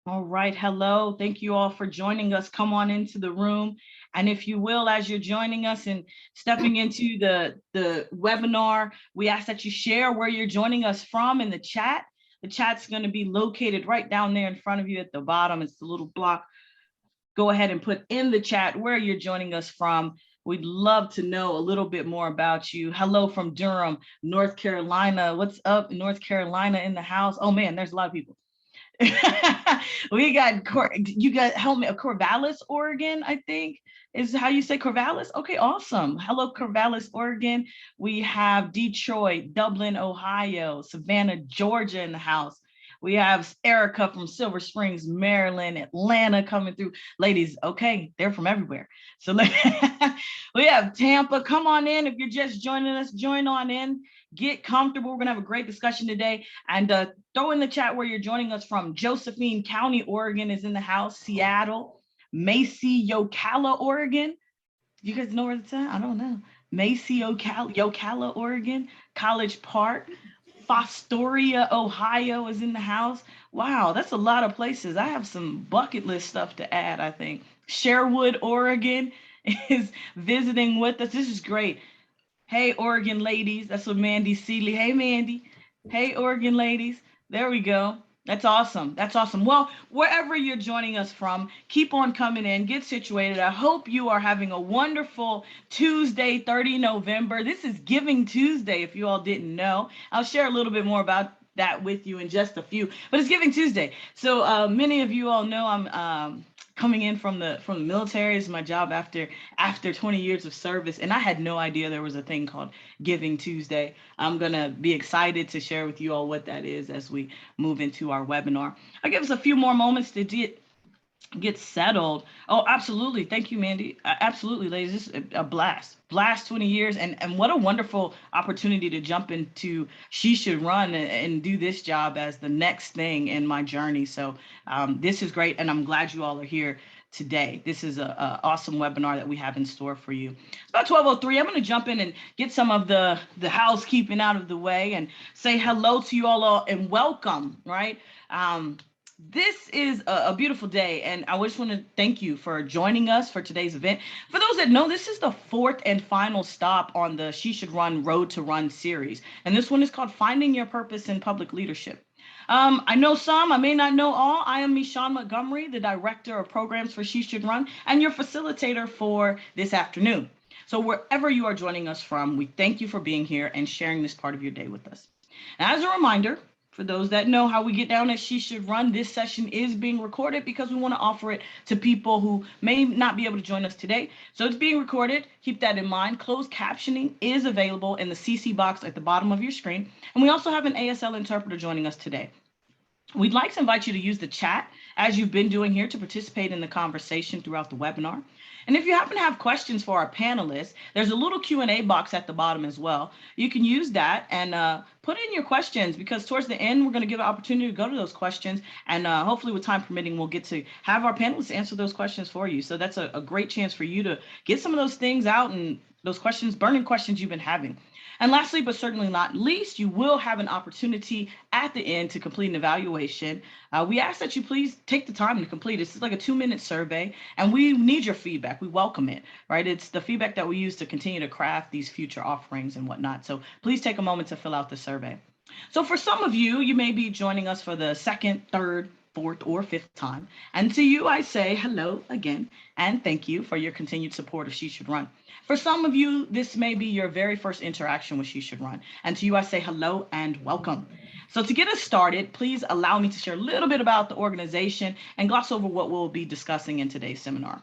All right. Hello. Thank you all for joining us. Come on into the room. And if you will, as you're joining us and stepping into the webinar, we ask that you share where you're joining us from in the chat. The chat's going to be located right down there in front of you at the bottom. It's the little block. Go ahead and put in the chat where you're joining us from. We'd love to know a little bit more about you. Hello from Durham, North Carolina. What's up, North Carolina in the house? Oh man, there's a lot of people. We got you got help me Corvallis, Oregon, I think is how you say Corvallis. Okay, awesome. Hello, Corvallis, Oregon. We have Detroit, Dublin, Ohio, Savannah, Georgia in the house. We have Erica from Silver Springs, Maryland, Atlanta coming through. Ladies, okay, they're from everywhere. So we have Tampa. Come on in. If you're just joining us, join on in. Get comfortable. We're going to have a great discussion today. And throw in the chat where you're joining us from. Josephine County, Oregon is in the house. Seattle, Macy, Ocala, Oregon. You guys know where it's at? I don't know. Macy, Ocala, Oregon. College Park. Fostoria, Ohio is in the house. Wow, that's a lot of places. I have some bucket list stuff to add, I think. Sherwood, Oregon is visiting with us. This is great. Hey, Oregon ladies. That's what Mandy Seeley. Hey, Mandy. Hey, Oregon ladies. There we go. That's awesome. That's awesome. Well, wherever you're joining us from, keep on coming in, get situated. I hope you are having a wonderful Tuesday, 30 November. This is Giving Tuesday, if you all didn't know. I'll share a little bit more about that with you in just a few, but it's Giving Tuesday. So many of you all know I'm coming in from the military. Is my job after 20 years of service, and I had no idea there was a thing called Giving Tuesday. I'm gonna be excited to share with you all what that is as we move into our webinar. I'll give us a few more moments to get settled. Oh, absolutely. Thank you, Mandy. Absolutely, ladies. This is a blast 20 years, and what a wonderful opportunity to jump into She Should Run and do this job as the next thing in my journey. So this is great, and I'm glad you all are here today. This is a awesome webinar that we have in store for you. It's about 12:03. I'm going to jump in and get some of the housekeeping out of the way and say hello to you all and welcome, right? This is a beautiful day, and I just want to thank you for joining us for today's event. For those that know, this is the fourth and final stop on the She Should Run Road to Run series, and this one is called Finding Your Purpose in Public Leadership. I know some, I may not know all. I am Michonne Montgomery, the Director of Programs for She Should Run, and your facilitator for this afternoon. So wherever you are joining us from, we thank you for being here and sharing this part of your day with us. And as a reminder, for those that know how we get down at She Should Run, this session is being recorded because we want to offer it to people who may not be able to join us today. So it's being recorded. Keep that in mind. Closed captioning is available in the CC box at the bottom of your screen. And we also have an ASL interpreter joining us today. We'd like to invite you to use the chat, as you've been doing here, to participate in the conversation throughout the webinar. And if you happen to have questions for our panelists, there's a little Q&A box at the bottom as well. You can use that and put in your questions, because towards the end, we're going to give an opportunity to go to those questions. And hopefully with time permitting, we'll get to have our panelists answer those questions for you. So that's a great chance for you to get some of those things out and those questions, burning questions you've been having. And lastly, but certainly not least, you will have an opportunity at the end to complete an evaluation. We ask that you please take the time to complete it. It's like a 2-minute survey, and we need your feedback. We welcome it, right? It's the feedback that we use to continue to craft these future offerings and whatnot. So please take a moment to fill out the survey. So for some of you, you may be joining us for the second, third, fourth, or fifth time. And to you, I say hello again, and thank you for your continued support of She Should Run. For some of you, this may be your very first interaction with She Should Run. And to you, I say hello and welcome. So to get us started, please allow me to share a little bit about the organization and gloss over what we'll be discussing in today's seminar.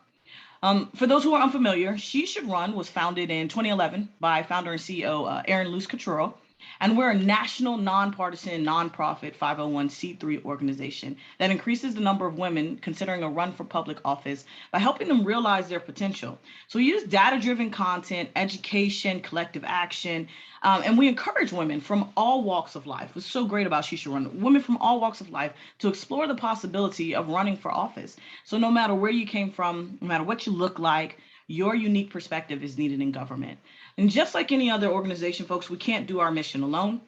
For those who are unfamiliar, She Should Run was founded in 2011 by founder and CEO Aaron Luce Cottrell. And we're a national, nonpartisan, nonprofit 501c3 organization that increases the number of women considering a run for public office by helping them realize their potential. So we use data-driven content, education, collective action, and we encourage women from all walks of life. What's so great about She Should Run, women from all walks of life, to explore the possibility of running for office. So no matter where you came from, no matter what you look like, your unique perspective is needed in government. And just like any other organization, folks, we can't do our mission alone.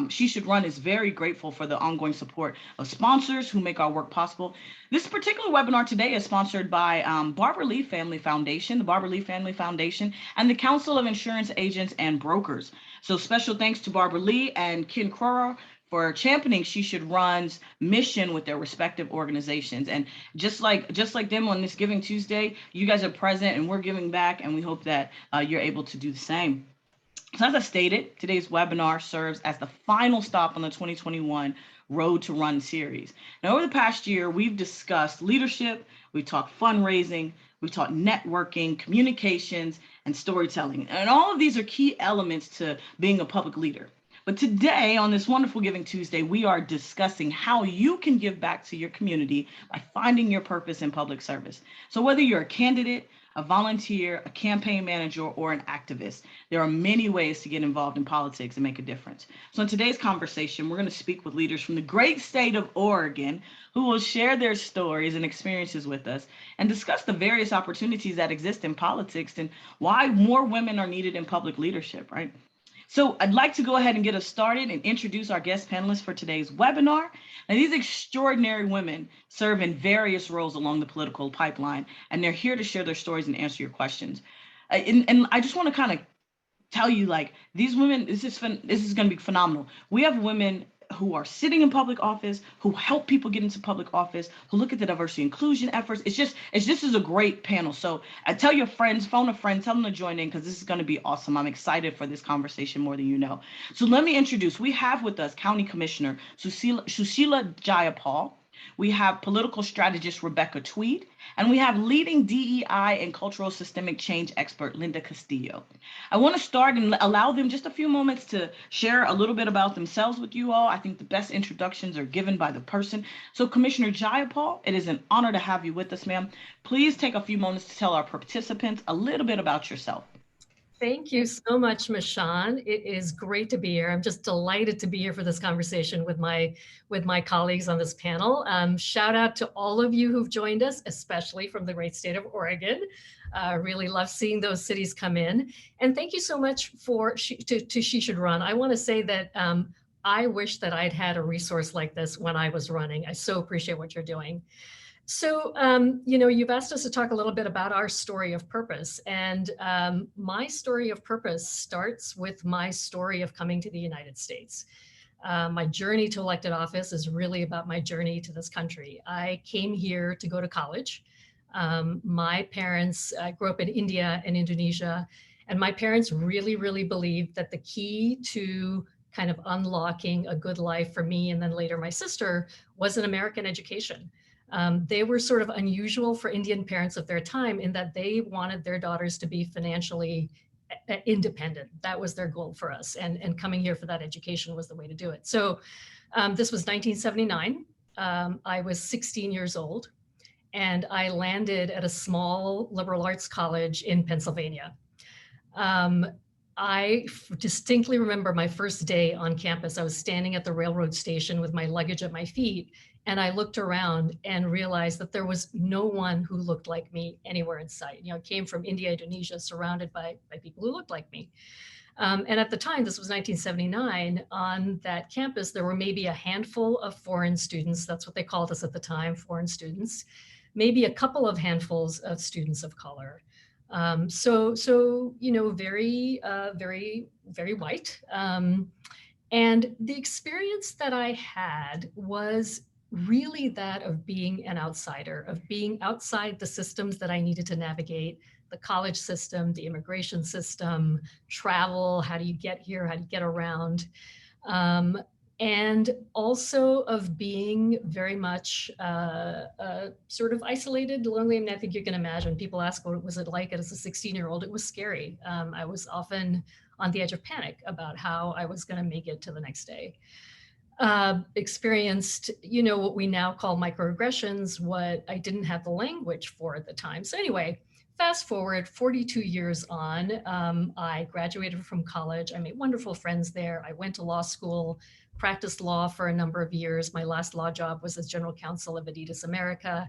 She Should Run is very grateful for the ongoing support of sponsors who make our work possible. This particular webinar today is sponsored by Barbara Lee Family Foundation, the Barbara Lee Family Foundation, and the Council of Insurance Agents and Brokers. So special thanks to Barbara Lee and Ken Crowell for championing She Should Run's mission with their respective organizations. And just like them on this Giving Tuesday, you guys are present and we're giving back, and we hope that you're able to do the same. So as I stated, today's webinar serves as the final stop on the 2021 Road to Run series. Now, over the past year, we've discussed leadership, we've talked fundraising, we've talked networking, communications, and storytelling. And all of these are key elements to being a public leader. But today, on this wonderful Giving Tuesday, we are discussing how you can give back to your community by finding your purpose in public service. So whether you're a candidate, a volunteer, a campaign manager, or an activist, there are many ways to get involved in politics and make a difference. So in today's conversation, we're going to speak with leaders from the great state of Oregon who will share their stories and experiences with us and discuss the various opportunities that exist in politics and why more women are needed in public leadership, right? So I'd like to go ahead and get us started and introduce our guest panelists for today's webinar. And these extraordinary women serve in various roles along the political pipeline, and they're here to share their stories and answer your questions. And I just want to kind of tell you, like, these women, this is going to be phenomenal. We have women who are sitting in public office, who help people get into public office, who look at the diversity inclusion efforts. This is a great panel. So tell your friends, phone a friend, tell them to join in, because this is going to be awesome. I'm excited for this conversation more than you know. So let me introduce, we have with us County Commissioner Sushila Jayapal. We have political strategist Rebecca Tweed, and we have leading DEI and cultural systemic change expert Linda Castillo. I want to start and allow them just a few moments to share a little bit about themselves with you all. I think the best introductions are given by the person. So Commissioner Jayapal, it is an honor to have you with us, ma'am. Please take a few moments to tell our participants a little bit about yourself. Thank you so much, Mashan. It is great to be here. I'm just delighted to be here for this conversation with my colleagues on this panel. Shout out to all of you who've joined us, especially from the great state of Oregon. Really love seeing those cities come in. And thank you so much to She Should Run. I want to say that I wish that I'd had a resource like this when I was running. I so appreciate what you're doing. So, you've asked us to talk a little bit about our story of purpose. And my story of purpose starts with my story of coming to the United States. My journey to elected office is really about my journey to this country. I came here to go to college. My parents grew up in India and Indonesia, and my parents really, really believed that the key to kind of unlocking a good life for me and then later my sister was an American education. They were sort of unusual for Indian parents of their time in that they wanted their daughters to be financially independent. That was their goal for us. And coming here for that education was the way to do it. So this was 1979. I was 16 years old, and I landed at a small liberal arts college in Pennsylvania. I distinctly remember my first day on campus. I was standing at the railroad station with my luggage at my feet, and I looked around and realized that there was no one who looked like me anywhere in sight. I came from India, Indonesia, surrounded by people who looked like me. And at the time, this was 1979, on that campus, there were maybe a handful of foreign students. That's what they called us at the time, foreign students, maybe a couple of handfuls of students of color. So very, very white. And the experience that I had was really that of being an outsider, of being outside the systems that I needed to navigate, the college system, the immigration system, travel, how do you get here, how do you get around? And also of being very much sort of isolated, lonely. I mean, I think you can imagine, people ask, what was it like as a 16-year-old? It was scary. I was often on the edge of panic about how I was going to make it to the next day. Experienced, what we now call microaggressions, what I didn't have the language for at the time. So anyway, fast forward 42 years on, I graduated from college. I made wonderful friends there. I went to law school, practiced law for a number of years. My last law job was as general counsel of Adidas America.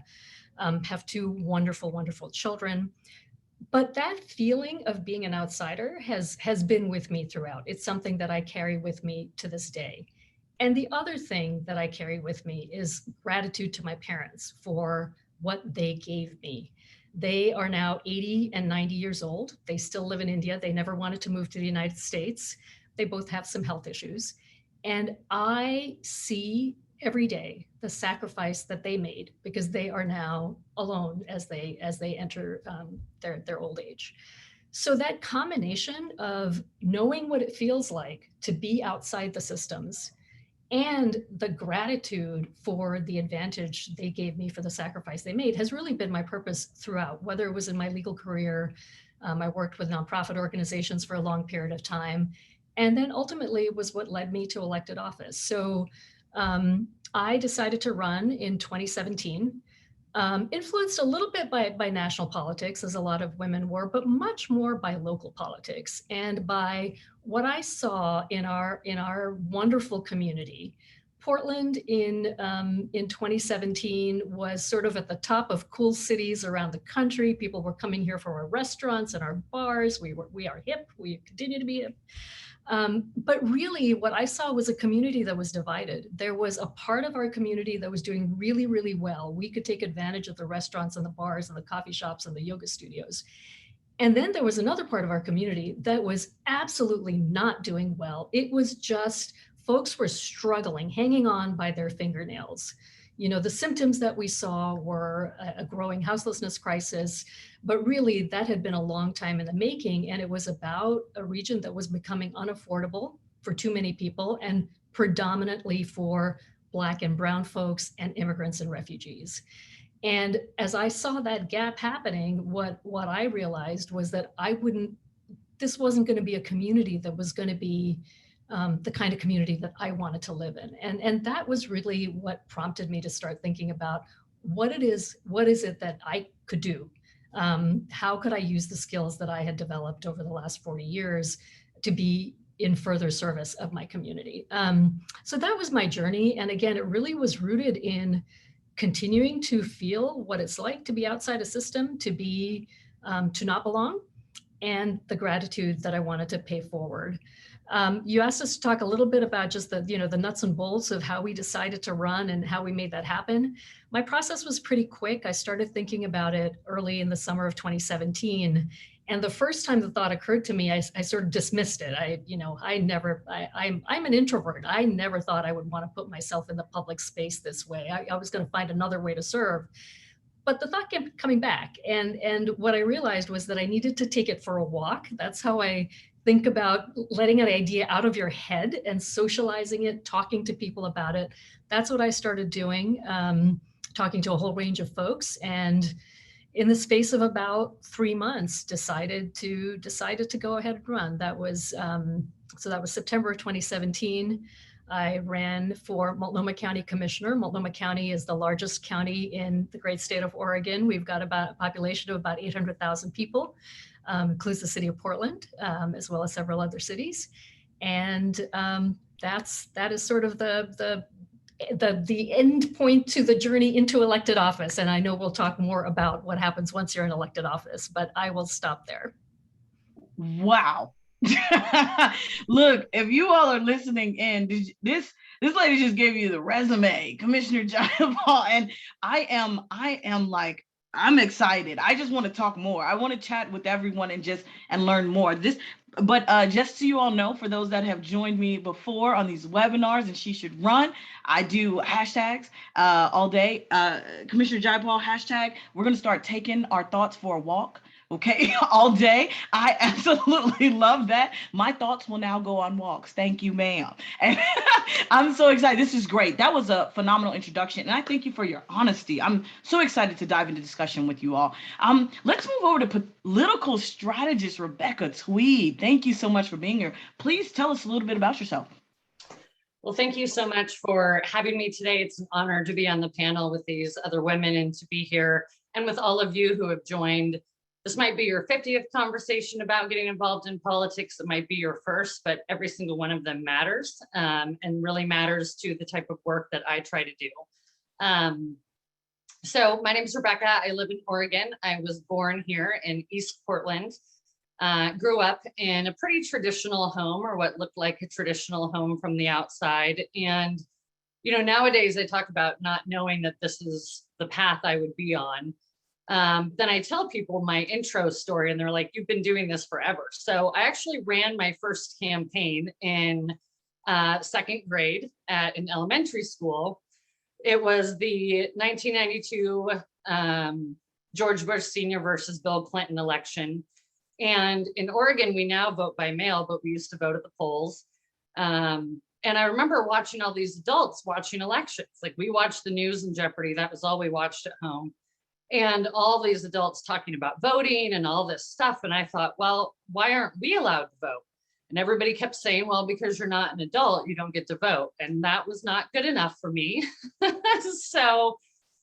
Have two wonderful, wonderful children. But that feeling of being an outsider has been with me throughout. It's something that I carry with me to this day. And the other thing that I carry with me is gratitude to my parents for what they gave me. They are now 80 and 90 years old. They still live in India. They never wanted to move to the United States. They both have some health issues. And I see every day the sacrifice that they made because they are now alone as they enter their old age. So that combination of knowing what it feels like to be outside the systems and the gratitude for the advantage they gave me for the sacrifice they made has really been my purpose throughout, whether it was in my legal career. I worked with nonprofit organizations for a long period of time. And then ultimately it was what led me to elected office. So I decided to run in 2017, influenced a little bit by national politics, as a lot of women were, but much more by local politics and by what I saw in our wonderful community. Portland in 2017 was sort of at the top of cool cities around the country. People were coming here for our restaurants and our bars. We are hip. We continue to be hip. But really, what I saw was a community that was divided. There was a part of our community that was doing really, really well. We could take advantage of the restaurants and the bars and the coffee shops and the yoga studios. And then there was another part of our community that was absolutely not doing well. It was just folks were struggling, hanging on by their fingernails. You know, the symptoms that we saw were a growing houselessness crisis, but really that had been a long time in the making. And it was about a region that was becoming unaffordable for too many people and predominantly for Black and brown folks and immigrants and refugees. And as I saw that gap happening, what I realized was that this wasn't going to be a community that was going to be the kind of community that I wanted to live in. And that was really what prompted me to start thinking about what is it that I could do? How could I use the skills that I had developed over the last 40 years to be in further service of my community? So that was my journey. And again, it really was rooted in continuing to feel what it's like to be outside a system, to not belong, and the gratitude that I wanted to pay forward. You asked us to talk a little bit about just the nuts and bolts of how we decided to run and how we made that happen. My process was pretty quick. I started thinking about it early in the summer of 2017. And the first time the thought occurred to me, I sort of dismissed it. I'm an introvert. I never thought I would want to put myself in the public space this way. I was going to find another way to serve. But the thought kept coming back. And what I realized was that I needed to take it for a walk. That's how I think about letting an idea out of your head and socializing it, talking to people about it. That's what I started doing, talking to a whole range of folks. And in the space of about 3 months, decided to go ahead and run. That was September of 2017. I ran for Multnomah County Commissioner. Multnomah County is the largest county in the great state of Oregon. We've got about a population of about 800,000 people, includes the city of Portland, as well as several other cities. And that is sort of the end point to the journey into elected office. And I know we'll talk more about what happens once you're in elected office, but I will stop there. Wow. Look, if you all are listening in, this lady just gave you the resume, Commissioner Jayapal, and I am like, I'm excited. I just want to talk more. I want to chat with everyone and learn more. But just so you all know, for those that have joined me before on these webinars, and She Should Run, I do hashtags all day. Commissioner Jayapal, hashtag, we're going to start taking our thoughts for a walk. Okay, all day. I absolutely love that. My thoughts will now go on walks. Thank you, ma'am. And I'm so excited. This is great. That was a phenomenal introduction. And I thank you for your honesty. I'm so excited to dive into discussion with you all. Let's move over to political strategist Rebecca Tweed. Thank you so much for being here. Please tell us a little bit about yourself. Well, thank you so much for having me today. It's an honor to be on the panel with these other women and to be here and with all of you who have joined. This might be your 50th conversation about getting involved in politics. It might be your first, but every single one of them matters and really matters to the type of work that I try to do. So my name is Rebecca. I live in Oregon. I was born here in East Portland. Grew up in a pretty traditional home, or what looked like a traditional home from the outside. And, nowadays I talk about not knowing that this is the path I would be on. Then I tell people my intro story and they're like, you've been doing this forever. So I actually ran my first campaign in second grade at an elementary school. It was the 1992 George Bush Sr. versus Bill Clinton election. And in Oregon, we now vote by mail, but we used to vote at the polls. And I remember watching all these adults watching elections. Like, we watched the news and Jeopardy. That was all we watched at home. And all these adults talking about voting and all this stuff. And I thought, well, why aren't we allowed to vote? And everybody kept saying, well, because you're not an adult, you don't get to vote. And that was not good enough for me. So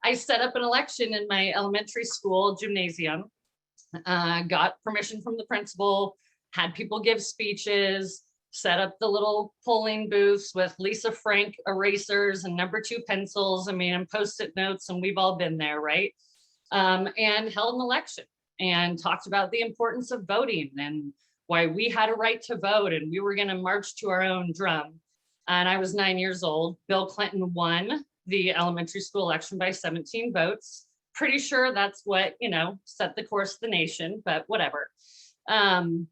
I set up an election in my elementary school gymnasium, got permission from the principal, had people give speeches, set up the little polling booths with Lisa Frank erasers and number 2 pencils. I mean, and Post-it notes, and we've all been there, right? And held an election and talked about the importance of voting and why we had a right to vote, and we were going to march to our own drum. And I was 9 years old. Bill Clinton won the elementary school election by 17 votes. Pretty sure that's what, set the course of the nation, but whatever. And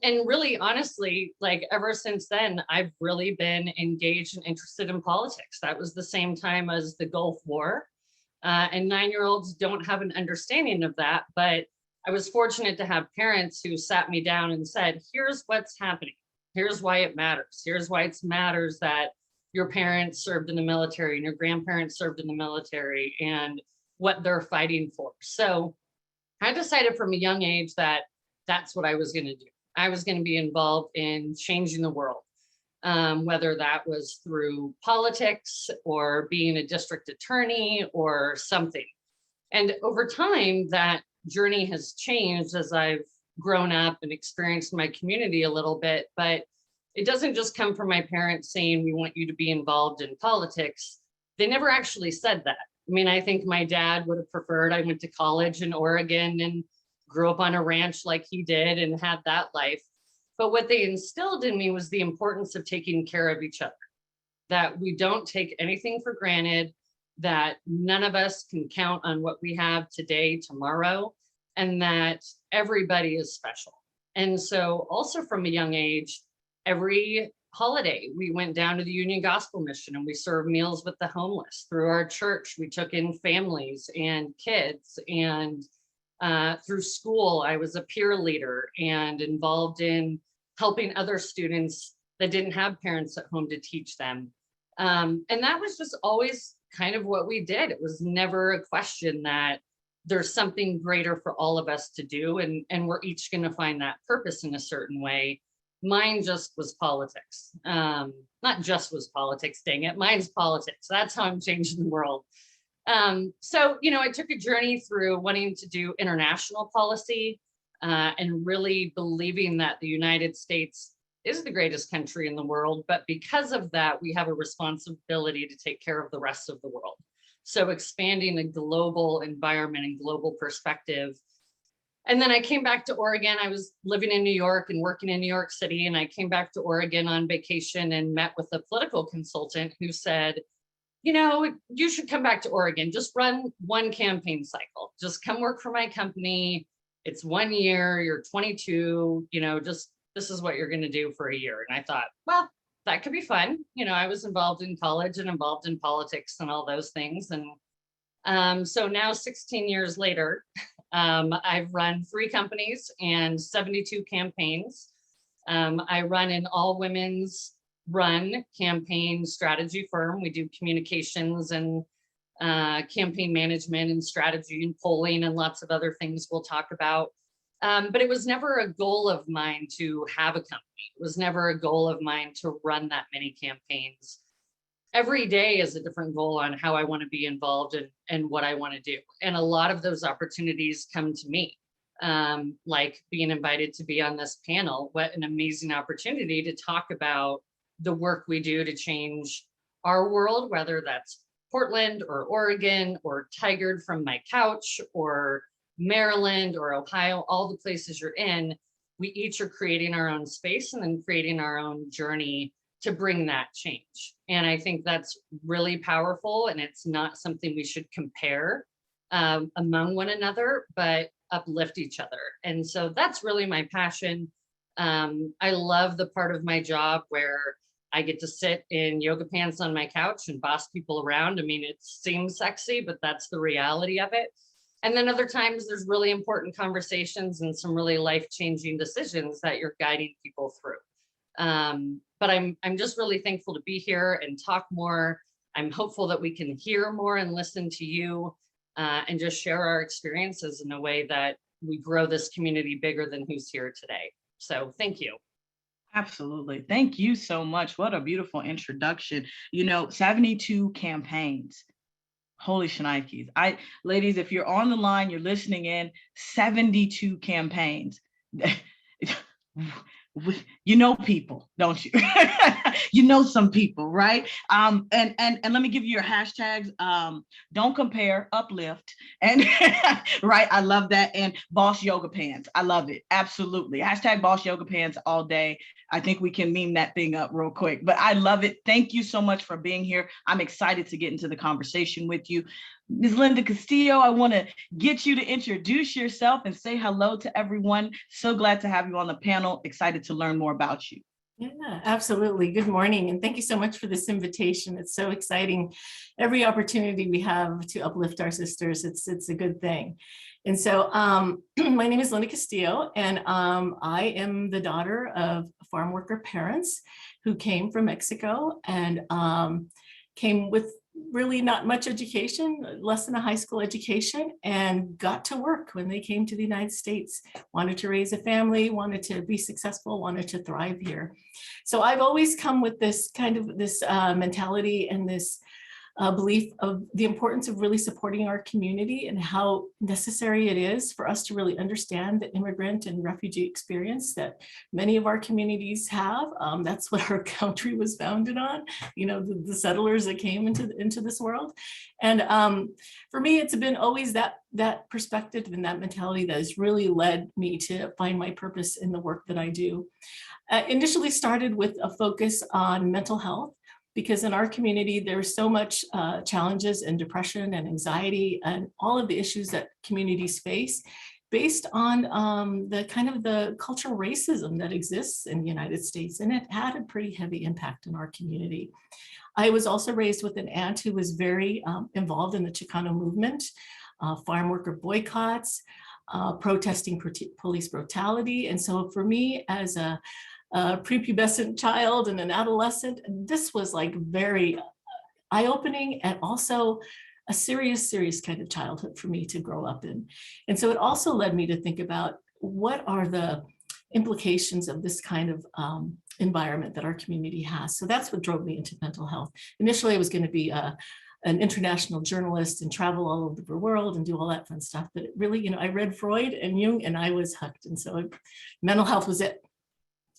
really, honestly, like, ever since then, I've really been engaged and interested in politics. That was the same time as the Gulf War. And 9-year-olds don't have an understanding of that, but I was fortunate to have parents who sat me down and said, here's what's happening. Here's why it matters. Here's why it matters that your parents served in the military and your grandparents served in the military and what they're fighting for. So I decided from a young age that that's what I was going to do. I was going to be involved in changing the world, whether that was through politics or being a district attorney or something. And over time, that journey has changed as I've grown up and experienced my community a little bit, but it doesn't just come from my parents saying, we want you to be involved in politics. They never actually said that. I mean, I think my dad would have preferred I went to college in Oregon and grew up on a ranch like he did and had that life. But what they instilled in me was the importance of taking care of each other, that we don't take anything for granted, that none of us can count on what we have today, tomorrow, and that everybody is special. And so also from a young age, every holiday, we went down to the Union Gospel Mission and we served meals with the homeless. Through our church, we took in families and kids. And through school, I was a peer leader and involved in helping other students that didn't have parents at home to teach them. And that was just always kind of what we did. It was never a question that there's something greater for all of us to do, and we're each going to find that purpose in a certain way. Mine just was politics. Not just was politics, dang it. Mine's politics. That's how I'm changing the world. So, I took a journey through wanting to do international policy and really believing that the United States is the greatest country in the world. But because of that, we have a responsibility to take care of the rest of the world. So expanding a global environment and global perspective. And then I came back to Oregon. I was living in New York and working in New York City. And I came back to Oregon on vacation and met with a political consultant who said, you should come back to Oregon. Just run one campaign cycle. Just come work for my company. It's 1 year. You're 22. This is what you're going to do for a year. And I thought, well, that could be fun. I was involved in college and involved in politics and all those things. And so now 16 years later, I've run 3 companies and 72 campaigns. I run an all women's run campaign strategy firm. We do communications and campaign management and strategy and polling and lots of other things we'll talk about. But it was never a goal of mine to have a company. It was never a goal of mine to run that many campaigns. Every day is a different goal on how I want to be involved and what I want to do. And a lot of those opportunities come to me, like being invited to be on this panel. What an amazing opportunity to talk about the work we do to change our world, whether that's Portland or Oregon or Tigered from my couch or Maryland or Ohio, all the places you're in, we each are creating our own space and then creating our own journey to bring that change. And I think that's really powerful, and it's not something we should compare among one another, but uplift each other. And so that's really my passion. I love the part of my job where I get to sit in yoga pants on my couch and boss people around. I mean, it seems sexy, but that's the reality of it. And then other times there's really important conversations and some really life-changing decisions that you're guiding people through. But I'm just really thankful to be here and talk more. I'm hopeful that we can hear more and listen to you and just share our experiences in a way that we grow this community bigger than who's here today. So thank you. Absolutely. Thank you so much. What a beautiful introduction. 72 campaigns. Holy shnikes. Ladies, if you're on the line, you're listening in, 72 campaigns. You know people, don't you? You know some people, right? And let me give you your hashtags. Don't compare, uplift, and right. I love that. And boss yoga pants. I love it. Absolutely. Hashtag boss yoga pants all day. I think we can meme that thing up real quick, but I love it. Thank you so much for being here. I'm excited to get into the conversation with you. Ms. Linda Castillo, I want to get you to introduce yourself and say hello to everyone. So glad to have you on the panel. Excited to learn more about you. Yeah, absolutely. Good morning. And thank you so much for this invitation. It's so exciting. Every opportunity we have to uplift our sisters, it's a good thing. And so my name is Linda Castillo, and I am the daughter of farm worker parents who came from Mexico and came with really not much education, less than a high school education, and got to work when they came to the United States, wanted to raise a family, wanted to be successful, wanted to thrive here. So I've always come with this kind of this mentality and this belief of the importance of really supporting our community and how necessary it is for us to really understand the immigrant and refugee experience that many of our communities have. That's what our country was founded on, the settlers that came into this world. And for me, it's been always that perspective and that mentality that has really led me to find my purpose in the work that I do. Initially started with a focus on mental health, because in our community, there's so much challenges and depression and anxiety and all of the issues that communities face based on the kind of the cultural racism that exists in the United States. And it had a pretty heavy impact in our community. I was also raised with an aunt who was very involved in the Chicano movement, farm worker boycotts, protesting police brutality. And so for me as a prepubescent child and an adolescent, this was like very eye-opening and also a serious kind of childhood for me to grow up in. And so it also led me to think about what are the implications of this kind of environment that our community has. So that's what drove me into mental health. Initially, I was going to be an international journalist and travel all over the world and do all that fun stuff. But it really, I read Freud and Jung and I was hooked. And so mental health was it.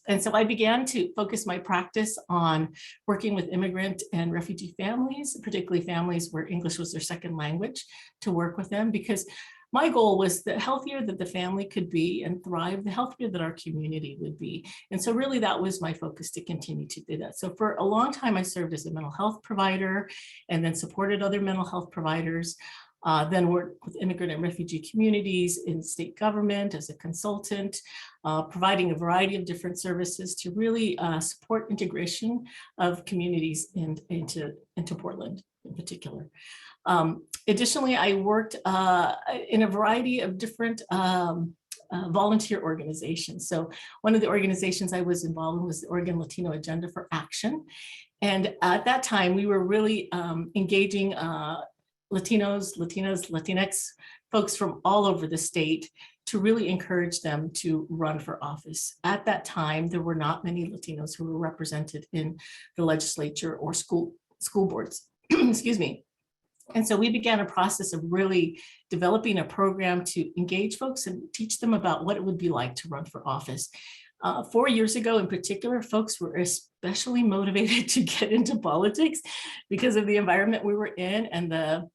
And so I began to focus my practice on working with immigrant and refugee families, particularly families where English was their second language, to work with them, because my goal was the healthier that the family could be and thrive, the healthier that our community would be. And so really that was my focus to continue to do that. So for a long time, I served as a mental health provider and then supported other mental health providers. Then worked with immigrant and refugee communities in state government as a consultant, providing a variety of different services to really support integration of communities into Portland in particular. Additionally, I worked in a variety of different volunteer organizations. So one of the organizations I was involved in was the Oregon Latino Agenda for Action. And at that time, we were really engaging Latinos, Latinas, Latinx folks from all over the state to really encourage them to run for office. At that time, there were not many Latinos who were represented in the legislature or school boards, excuse me. And so we began a process of really developing a program to engage folks and teach them about what it would be like to run for office. 4 years ago in particular, folks were especially motivated to get into politics because of the environment we were in and the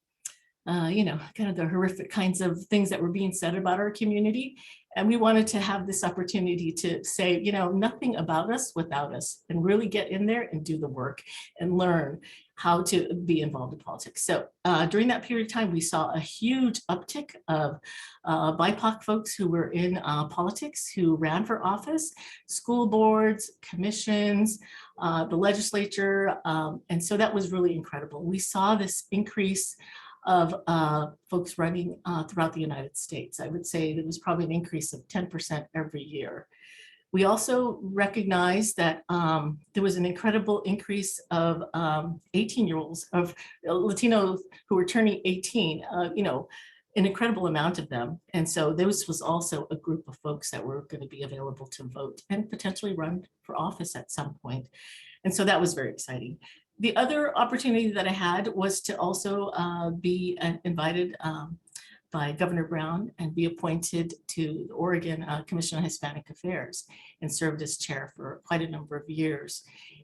kind of the horrific kinds of things that were being said about our community. And we wanted to have this opportunity to say, nothing about us without us, and really get in there and do the work and learn how to be involved in politics. So during that period of time, we saw a huge uptick of BIPOC folks who were in politics, who ran for office, school boards, commissions, the legislature. And so that was really incredible. We saw this increase of folks running throughout the United States. I would say there was probably an increase of 10% every year. We also recognized that there was an incredible increase of 18-year-olds, of Latinos who were turning 18, an incredible amount of them. And so this was also a group of folks that were going to be available to vote and potentially run for office at some point. And so that was very exciting. The other opportunity that I had was to also be invited by Governor Brown and be appointed to the Oregon Commission on Hispanic Affairs and served as chair for quite a number of years.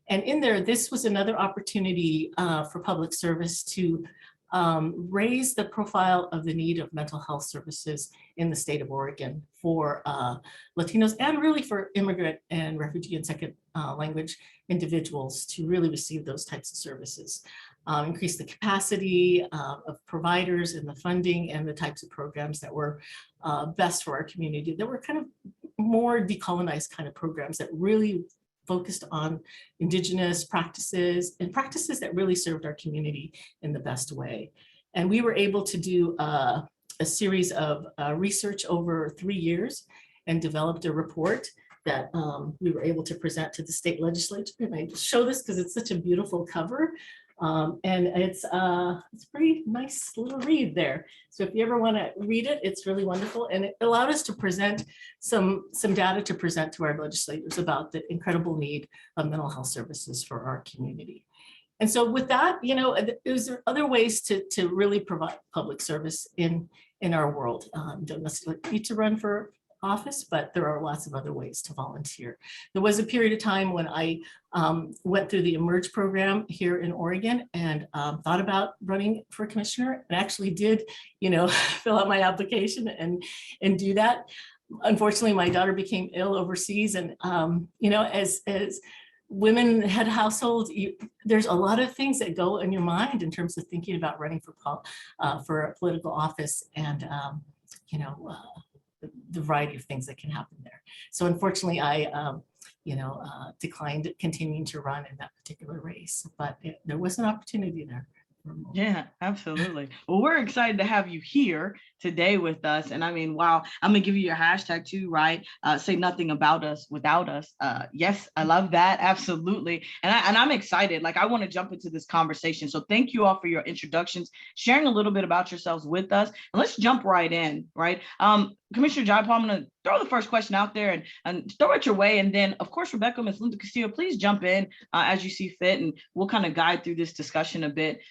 And in there, this was another opportunity for public service to raise the profile of the need of mental health services in the state of Oregon for Latinos and really for immigrant and refugee and second language individuals to really receive those types of services. Increase the capacity of providers and the funding and the types of programs that were best for our community, that were kind of more decolonized kind of programs that really focused on Indigenous practices and practices that really served our community in the best way. And we were able to do a series of research over 3 years and developed a report that we were able to present to the state legislature. And I just show this because it's such a beautiful cover. And it's a pretty nice little read there. So if you ever want to read it, it's really wonderful. And it allowed us to present some data to present to our legislators about the incredible need of mental health services for our community. And so with that, there's other ways to really provide public service in our world. Don't necessarily need to run for office, but there are lots of other ways to volunteer. There was a period of time when I went through the Emerge program here in Oregon and thought about running for commissioner, and actually did, fill out my application and do that. Unfortunately, my daughter became ill overseas, and as women head households, there's a lot of things that go in your mind in terms of thinking about running for a political office, and the variety of things that can happen there. So unfortunately, I declined continuing to run in that particular race, but there was an opportunity there. Yeah, absolutely. Well, we're excited to have you here today with us. And I mean, wow, I'm gonna give you your hashtag too, right? Say nothing about us without us. Yes, I love that. Absolutely. And I'm excited. Like, I want to jump into this conversation. So thank you all for your introductions, sharing a little bit about yourselves with us. And let's jump right in, right? Commissioner Jaipaul, I'm going to throw the first question out there and throw it your way. And then, of course, Rebecca, Ms. Linda Castillo, please jump in as you see fit, and we'll kind of guide through this discussion a bit.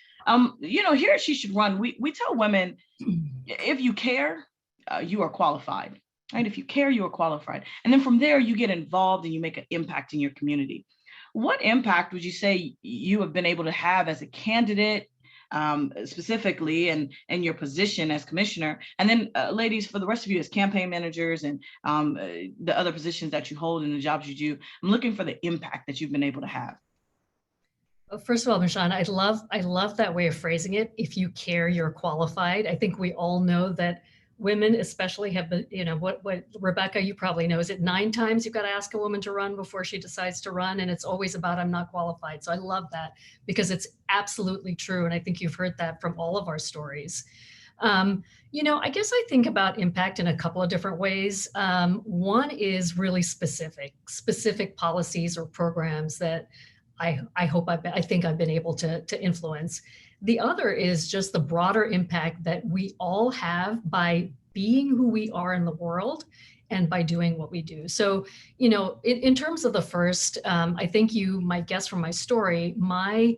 Here at She Should Run, we tell women, if you care, you are qualified, right? If you care, you are qualified. And then from there, you get involved and you make an impact in your community. What impact would you say you have been able to have as a candidate, specifically, and your position as commissioner? And then ladies, for the rest of you as campaign managers and the other positions that you hold and the jobs you do, I'm looking for the impact that you've been able to have. First of all, Michonne, I love that way of phrasing it. If you care, you're qualified. I think we all know that women especially have been, what Rebecca, you probably know, is it 9 times you've got to ask a woman to run before she decides to run? And it's always about, I'm not qualified. So I love that because it's absolutely true. And I think you've heard that from all of our stories. I guess I think about impact in a couple of different ways. One is really specific policies or programs that I think I've been able to influence. The other is just the broader impact that we all have by being who we are in the world and by doing what we do. So, in terms of the first, I think you might guess from my story, my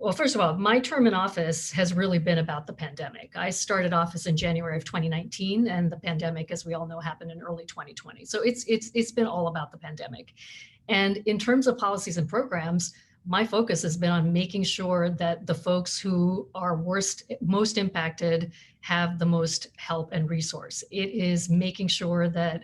Well, first of all, my term in office has really been about the pandemic. I started office in January of 2019, and the pandemic, as we all know, happened in early 2020. So it's been all about the pandemic. And in terms of policies and programs, my focus has been on making sure that the folks who are most impacted have the most help and resource. It is making sure that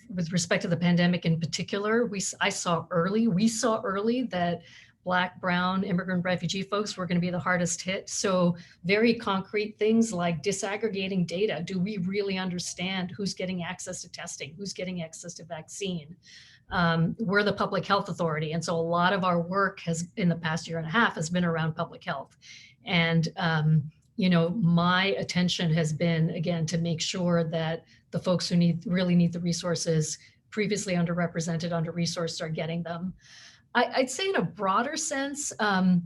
with respect to the pandemic in particular, we saw early that Black, Brown, immigrant, refugee folks were going to be the hardest hit. So very concrete things like disaggregating data. Do we really understand who's getting access to testing? Who's getting access to vaccine? We're the public health authority. And so a lot of our work in the past year and a half has been around public health. And, my attention has been, again, to make sure that the folks who really need the resources, previously underrepresented, under-resourced, are getting them. I'd say in a broader sense, I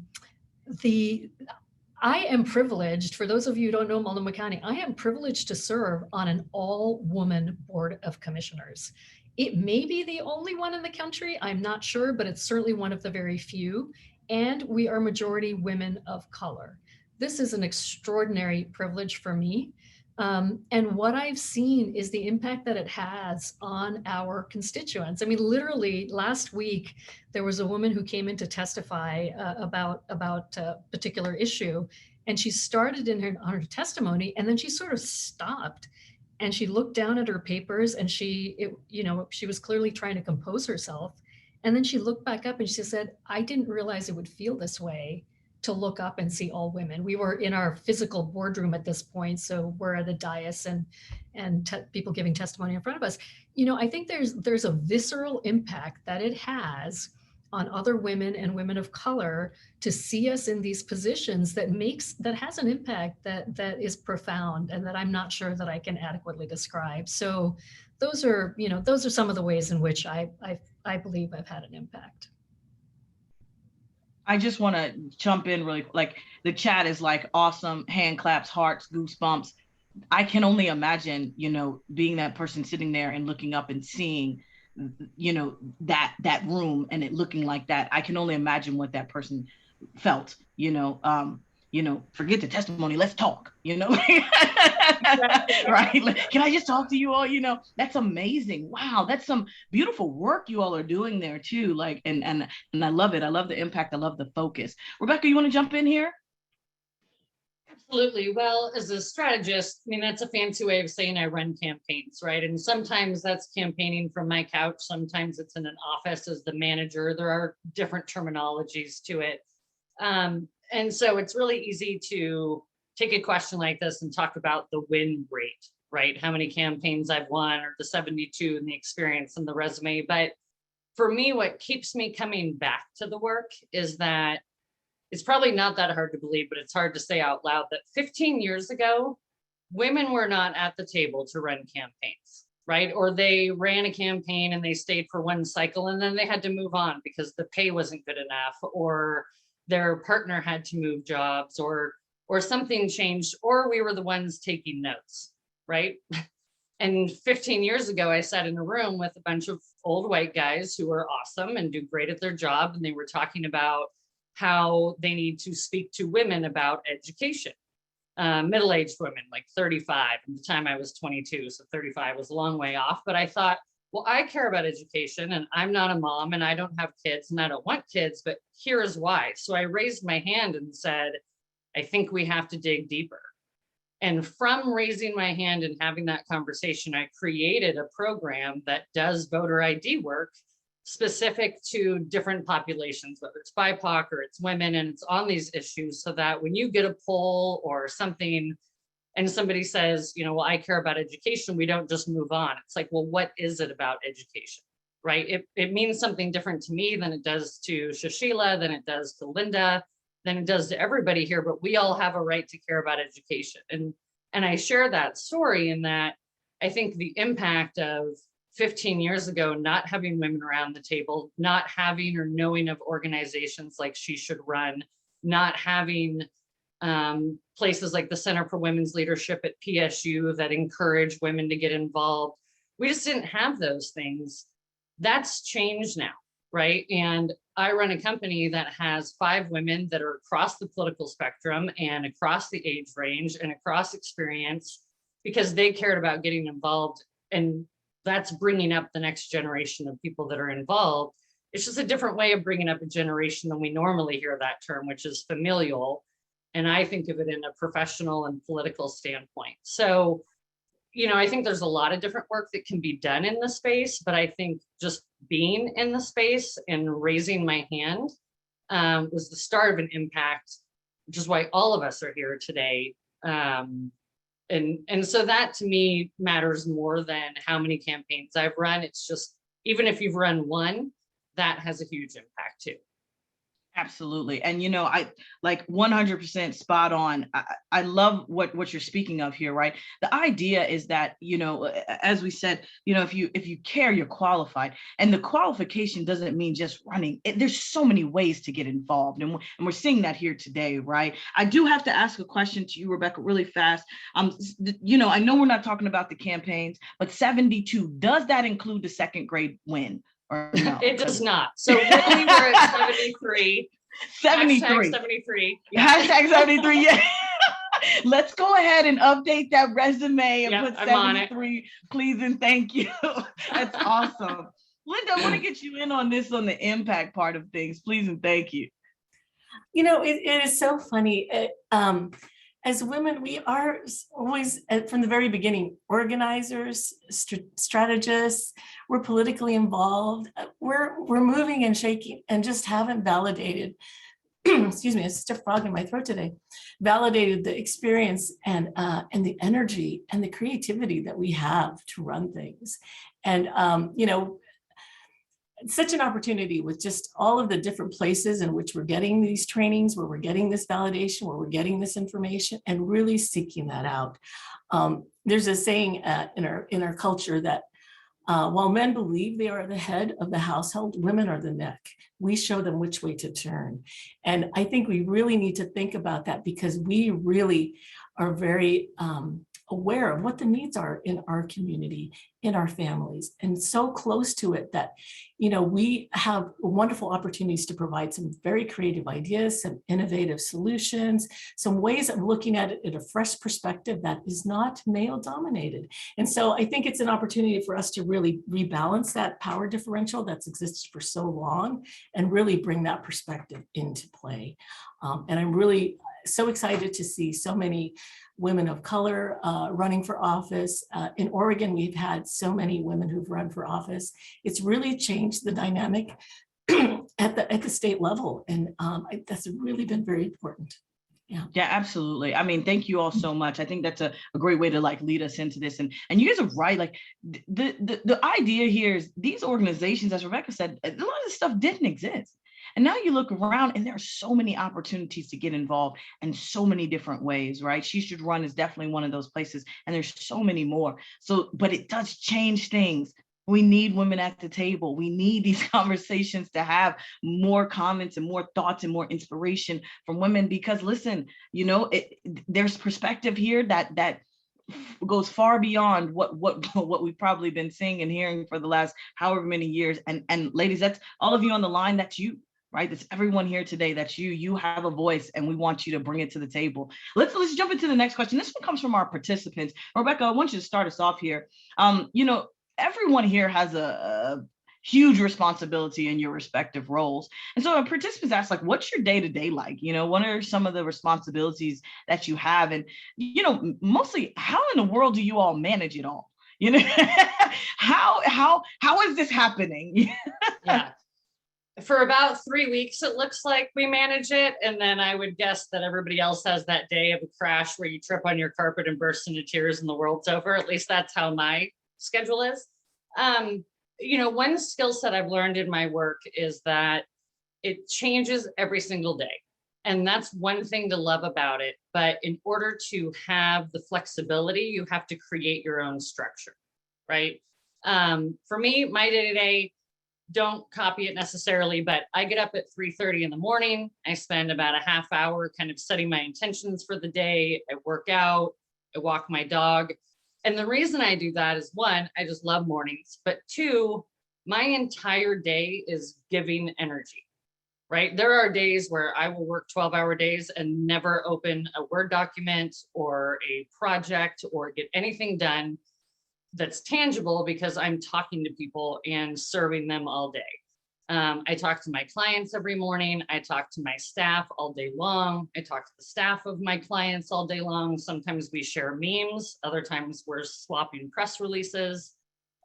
am privileged, for those of you who don't know Multnomah County, I am privileged to serve on an all-woman board of commissioners. It may be the only one in the country, I'm not sure, but it's certainly one of the very few. And we are majority women of color. This is an extraordinary privilege for me. And what I've seen is the impact that it has on our constituents. I mean, literally last week, there was a woman who came in to testify about a particular issue. And she started on her testimony, and then she sort of stopped. And she looked down at her papers, and she was clearly trying to compose herself. And then she looked back up and she said, I didn't realize it would feel this way to look up and see all women. We were in our physical boardroom at this point, so we're at the dais and people giving testimony in front of us. I think there's a visceral impact that it has on other women and women of color to see us in these positions that has an impact that is profound and that I'm not sure that I can adequately describe. So those are some of the ways in which I believe I've had an impact. I just want to jump in really, like the chat is like awesome, hand claps, hearts, goosebumps. I can only imagine, being that person sitting there and looking up and seeing, that room and it looking like that. I can only imagine what that person felt, forget the testimony, let's talk, right? Can I just talk to you all? That's amazing. Wow, that's some beautiful work you all are doing there too. Like, and I love it. I love the impact. I love the focus. Rebecca, you want to jump in here? Absolutely. Well, as a strategist, that's a fancy way of saying I run campaigns, right? And sometimes that's campaigning from my couch. Sometimes it's in an office as the manager. There are different terminologies to it. And so it's really easy to take a question like this and talk about the win rate, right? How many campaigns I've won, or the 72 and the experience and the resume. But for me, what keeps me coming back to the work is that it's probably not that hard to believe, but it's hard to say out loud that 15 years ago, women were not at the table to run campaigns, right? Or they ran a campaign and they stayed for one cycle and then they had to move on because the pay wasn't good enough, or their partner had to move jobs, or something changed, or we were the ones taking notes, right? And 15 years ago, I sat in a room with a bunch of old white guys who are awesome and do great at their job. And they were talking about how they need to speak to women about education, middle-aged women, like 35. At the time I was 22, so 35 was a long way off. But I thought, well, I care about education and I'm not a mom and I don't have kids and I don't want kids, but here is why. So I raised my hand and said, I think we have to dig deeper. And from raising my hand and having that conversation, I created a program that does voter ID work specific to different populations, whether it's BIPOC or it's women, and it's on these issues so that when you get a poll or something and somebody says, well, I care about education, we don't just move on. It's like, well, what is it about education, right? It means something different to me than it does to Shashila, than it does to Linda, than it does to everybody here, but we all have a right to care about education. And I share that story in that I think the impact of 15 years ago, not having women around the table, not having or knowing of organizations like She Should Run, not having places like the Center for Women's Leadership at PSU that encourage women to get involved. We just didn't have those things. That's changed now. right? And I run a company that has 5 women that are across the political spectrum and across the age range and across experience, because they cared about getting involved. And that's bringing up the next generation of people that are involved. It's just a different way of bringing up a generation than we normally hear that term, which is familial. And I think of it in a professional and political standpoint. So, I think there's a lot of different work that can be done in the space, but I think just being in the space and raising my hand was the start of an impact, which is why all of us are here today. And so that to me matters more than how many campaigns I've run. It's just, even if you've run one, that has a huge impact too. Absolutely. And, I like 100% spot on. I love what you're speaking of here, right? The idea is that, as we said, if you care, you're qualified. And the qualification doesn't mean just running. There's so many ways to get involved. And we're seeing that here today, right? I do have to ask a question to you, Rebecca, really fast. I know we're not talking about the campaigns, but 72, does that include the second grade win? Or no? It does not. So really, we're at 73. 73. Hashtag 73. Yeah. Hashtag 73. Yeah. Let's go ahead and update that resume and put 73, please and thank you. That's awesome. Linda, I want to get you in on this, on the impact part of things, please and thank you. It is so funny. As women, we are always, from the very beginning, organizers, strategists. We're politically involved. We're moving and shaking, and just haven't validated. Excuse me, it's just a frog in my throat today. Validated the experience and the energy and the creativity that we have to run things, and it's such an opportunity with just all of the different places in which we're getting these trainings, where we're getting this validation, where we're getting this information, and really seeking that out. There's a saying in our culture that while men believe they are the head of the household, women are the neck. We show them which way to turn. And I think we really need to think about that, because we really are very aware of what the needs are in our community, in our families, and so close to it that, we have wonderful opportunities to provide some very creative ideas, some innovative solutions, some ways of looking at it in a fresh perspective that is not male dominated. And so I think it's an opportunity for us to really rebalance that power differential that's existed for so long and really bring that perspective into play. And I'm really so excited to see so many women of color running for office. In Oregon, we've had so many women who've run for office. It's really changed the dynamic at the state level. And that's really been very important. Yeah, absolutely. I mean, thank you all so much. I think that's a great way to lead us into this. And you guys are right. Like the idea here is these organizations, as Rebecca said, a lot of this stuff didn't exist. And now you look around and there are so many opportunities to get involved in so many different ways, right? She Should Run is definitely one of those places, and there's so many more. So, but it does change things. We need women at the table. We need these conversations to have more comments and more thoughts and more inspiration from women, because listen, there's perspective here that goes far beyond what we've probably been seeing and hearing for the last however many years. And ladies, that's all of you on the line. That's you. Right? That's everyone here today. That's you. You have a voice, and we want you to bring it to the table. Let's jump into the next question. This one comes from our participants. Rebecca, I want you to start us off here. Everyone here has a huge responsibility in your respective roles. And so our participants ask, what's your day-to-day like? What are some of the responsibilities that you have? And, mostly, how in the world do you all manage it all? How is this happening? Yeah. For about 3 weeks, it looks like we manage it. And then I would guess that everybody else has that day of a crash where you trip on your carpet and burst into tears and the world's over. At least that's how my schedule is. One skill set I've learned in my work is that it changes every single day. And that's one thing to love about it. But in order to have the flexibility, you have to create your own structure, right? For me, my day-to-day, don't copy it necessarily, but I get up at 3:30 in the morning. I spend about a half hour kind of setting my intentions for the day. I work out, I walk my dog. And the reason I do that is, one, I just love mornings, but two, my entire day is giving energy, right? There are days where I will work 12-hour days and never open a Word document or a project or get anything done that's tangible because I'm talking to people and serving them all day. I talk to my clients every morning. I talk to my staff all day long. I talk to the staff of my clients all day long. Sometimes we share memes. Other times we're swapping press releases.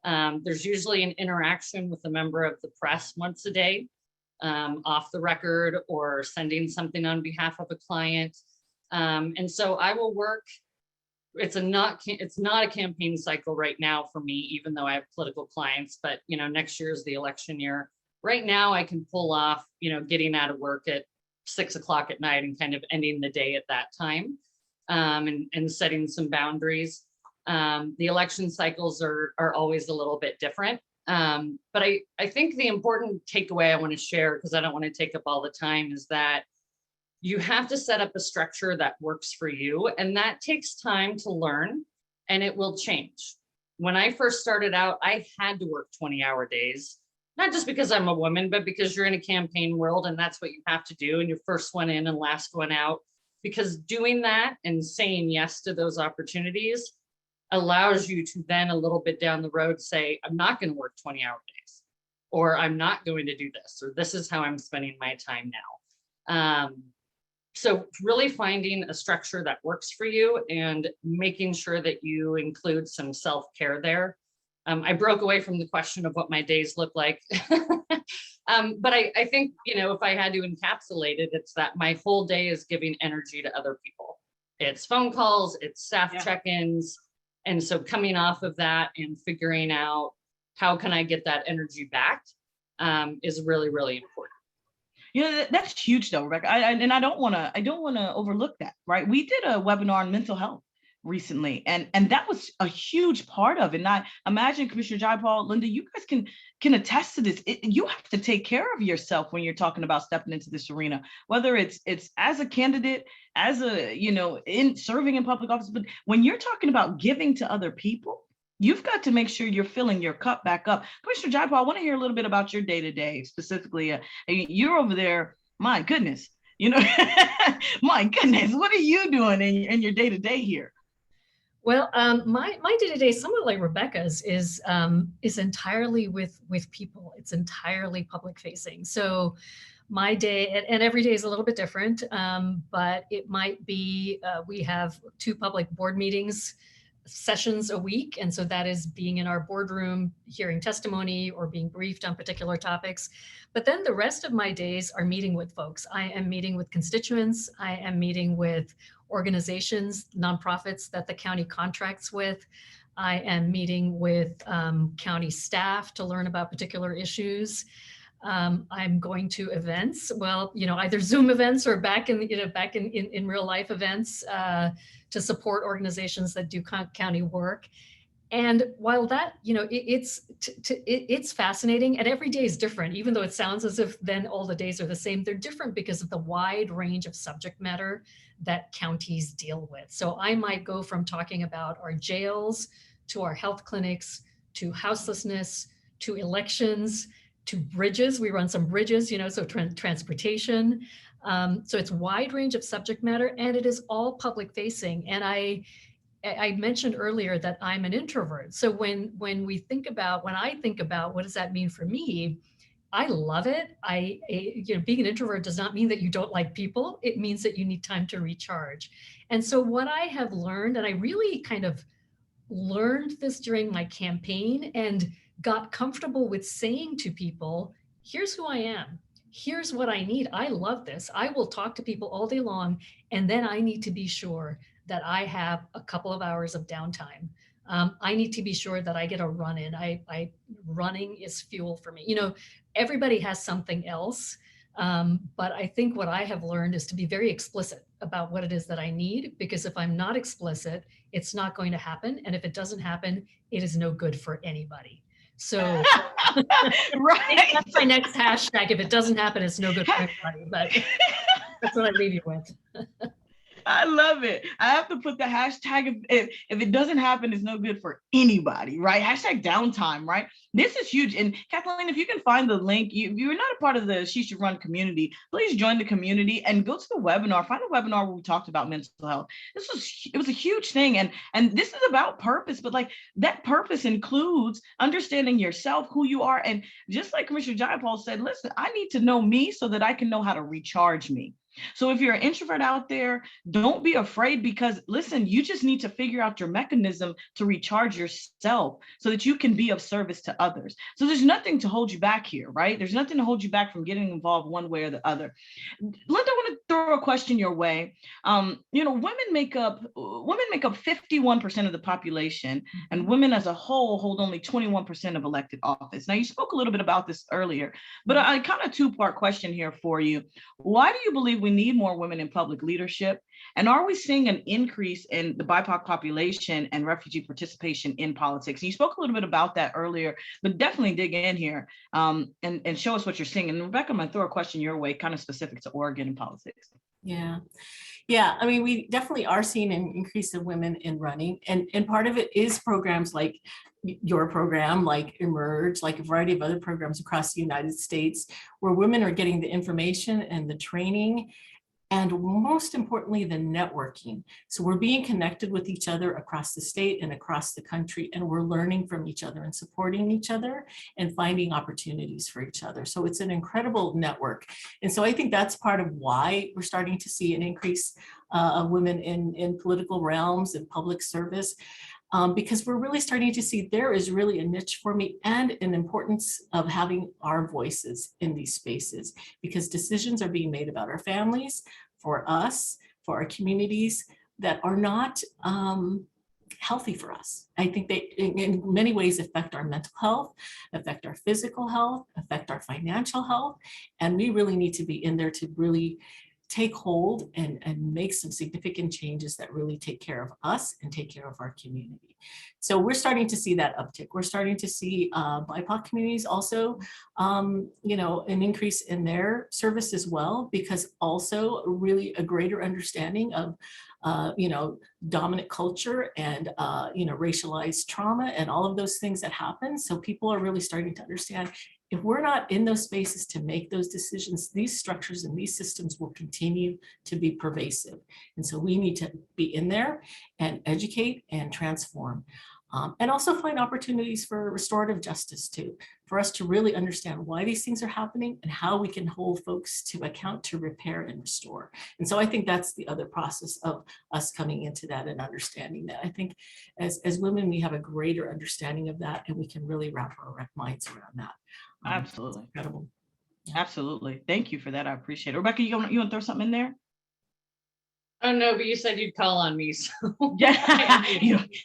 There's usually an interaction with a member of the press once a day, off the record or sending something on behalf of a client. And so I will work. It's not a campaign cycle right now for me, even though I have political clients, but next year is the election year. Right now I can pull off, getting out of work at 6 o'clock at night and kind of ending the day at that time, and setting some boundaries. The election cycles are always a little bit different. But I think the important takeaway I want to share, because I don't want to take up all the time, is that you have to set up a structure that works for you. And that takes time to learn, and it will change. When I first started out, I had to work 20-hour days, not just because I'm a woman, but because you're in a campaign world and that's what you have to do. And you're first one in and last one out, because doing that and saying yes to those opportunities allows you to then a little bit down the road say, I'm not going to work 20-hour days, or I'm not going to do this, or this is how I'm spending my time now. So really finding a structure that works for you and making sure that you include some self-care there. I broke away from the question of what my days look like. But I think, if I had to encapsulate it, it's that my whole day is giving energy to other people. It's phone calls, it's staff check-ins. And so coming off of that and figuring out how can I get that energy back is really, really important. That's huge though, Rebecca. I don't want to overlook that, right? We did a webinar on mental health recently, and that was a huge part of it. And I imagine Commissioner Jayapal, Linda, you guys can attest to this. You have to take care of yourself when you're talking about stepping into this arena, whether it's as a candidate, as a, in serving in public office, but when you're talking about giving to other people, you've got to make sure you're filling your cup back up. Commissioner Jayapal, I want to hear a little bit about your day-to-day specifically. You're over there, my goodness, my goodness, what are you doing in your day-to-day here? Well, my day-to-day, somewhat like Rebecca's, is entirely with people. It's entirely public facing. So my day, and every day is a little bit different, but it might be, we have 2 public board meetings sessions a week. And so that is being in our boardroom, hearing testimony or being briefed on particular topics. But then the rest of my days are meeting with folks. I am meeting with constituents. I am meeting with organizations, nonprofits that the county contracts with. I am meeting with county staff to learn about particular issues. I'm going to events, either Zoom events or back in real life events to support organizations that do county work. And while that, it's fascinating, and every day is different, even though it sounds as if then all the days are the same. They're different because of the wide range of subject matter that counties deal with. So I might go from talking about our jails to our health clinics, to houselessness, to elections, to bridges. We run some bridges, so transportation. So it's wide range of subject matter, and it is all public facing. And I mentioned earlier that I'm an introvert. So when I think about what does that mean for me, I love it. Being an introvert does not mean that you don't like people. It means that you need time to recharge. And so what I have learned, and I really kind of learned this during my campaign and got comfortable with saying to people, here's who I am. Here's what I need. I love this. I will talk to people all day long. And then I need to be sure that I have a couple of hours of downtime. I need to be sure that I get a run in. Running is fuel for me. Everybody has something else. But I think what I have learned is to be very explicit about what it is that I need, because if I'm not explicit, it's not going to happen. And if it doesn't happen, it is no good for anybody. So right. That's my next hashtag. If it doesn't happen, it's no good for anybody. But that's what I leave you with. I love it. I have to put the hashtag if it doesn't happen, it's no good for anybody, right? Hashtag downtime, right? This is huge. And Kathleen, if you can find the link, if you're not a part of the She Should Run community, please join the community and go to the webinar. Find a webinar where we talked about mental health. It was a huge thing. And this is about purpose, but like that purpose includes understanding yourself, who you are. And just like Commissioner Jayapal said, listen, I need to know me so that I can know how to recharge me. So if you're an introvert out there, don't be afraid, because listen, you just need to figure out your mechanism to recharge yourself so that you can be of service to others. So there's nothing to hold you back here, right? There's nothing to hold you back from getting involved one way or the other. Linda, I want to throw a question your way. Women make up 51% of the population, and women as a whole hold only 21% of elected office. Now, you spoke a little bit about this earlier, but I kind of two-part question here for you. Why do you believe we need more women in public leadership? And are we seeing an increase in the BIPOC population and refugee participation in politics? And you spoke a little bit about that earlier, but definitely dig in here and show us what you're seeing. And Rebecca, I'm going to throw a question your way, kind of specific to Oregon and politics. Yeah. I mean, we definitely are seeing an increase of women in running. And part of it is programs like your program, like Emerge, like a variety of other programs across the United States, where women are getting the information and the training, and most importantly, the networking. So we're being connected with each other across the state and across the country, and we're learning from each other and supporting each other and finding opportunities for each other. So it's an incredible network. And so I think that's part of why we're starting to see an increase of women in political realms and public service. Because we're really starting to see there is really a niche for me and an importance of having our voices in these spaces, because decisions are being made about our families, for us, for our communities, that are not healthy for us. I think they in many ways affect our mental health, affect our physical health, affect our financial health. And we really need to be in there to really take hold and make some significant changes that really take care of us and take care of our community. So we're starting to see that uptick. We're starting to see BIPOC communities also, an increase in their service as well, because also really a greater understanding of dominant culture and, racialized trauma and all of those things that happen. So people are really starting to understand, if we're not in those spaces to make those decisions, these structures and these systems will continue to be pervasive. And so we need to be in there and educate and transform. And also find opportunities for restorative justice too, for us to really understand why these things are happening and how we can hold folks to account to repair and restore. And so I think that's the other process of us coming into that and understanding that. I think as women, we have a greater understanding of that, and we can really wrap our minds around that. Absolutely. Incredible. Yeah. Absolutely. Thank you for that. I appreciate it. Rebecca, you want to throw something in there? Oh, no, but you said you'd call on me. So Yeah.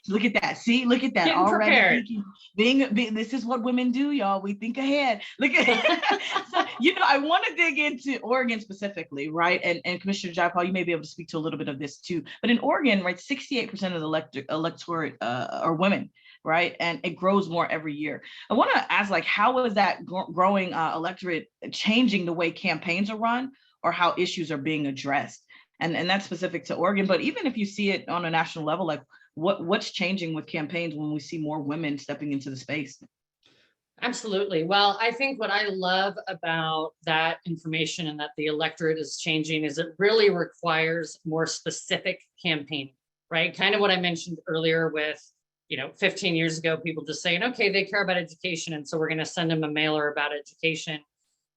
Look at that. See, look at that. Getting Already prepared. being, this is what women do, y'all. We think ahead. Look at, I want to dig into Oregon specifically, right? And Commissioner Jayapal, you may be able to speak to a little bit of this too. But in Oregon, right, 68% of the electorate are women, right? And it grows more every year. I want to ask, like, how is that growing electorate changing the way campaigns are run or how issues are being addressed? And that's specific to Oregon, but even if you see it on a national level, like what's changing with campaigns when we see more women stepping into the space? Absolutely. Well, I think what I love about that information and that the electorate is changing is it really requires more specific campaigning, right? Kind of what I mentioned earlier with, 15 years ago, people just saying, okay, they care about education, and so we're going to send them a mailer about education.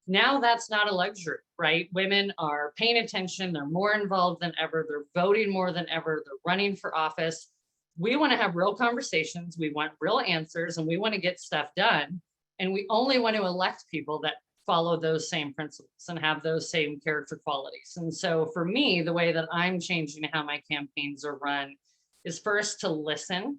Now that's not a luxury, right? Women are paying attention. They're more involved than ever. They're voting more than ever. They're running for office. We want to have real conversations. We want real answers, and we want to get stuff done. And we only want to elect people that follow those same principles and have those same character qualities. And so for me, the way that I'm changing how my campaigns are run is first to listen,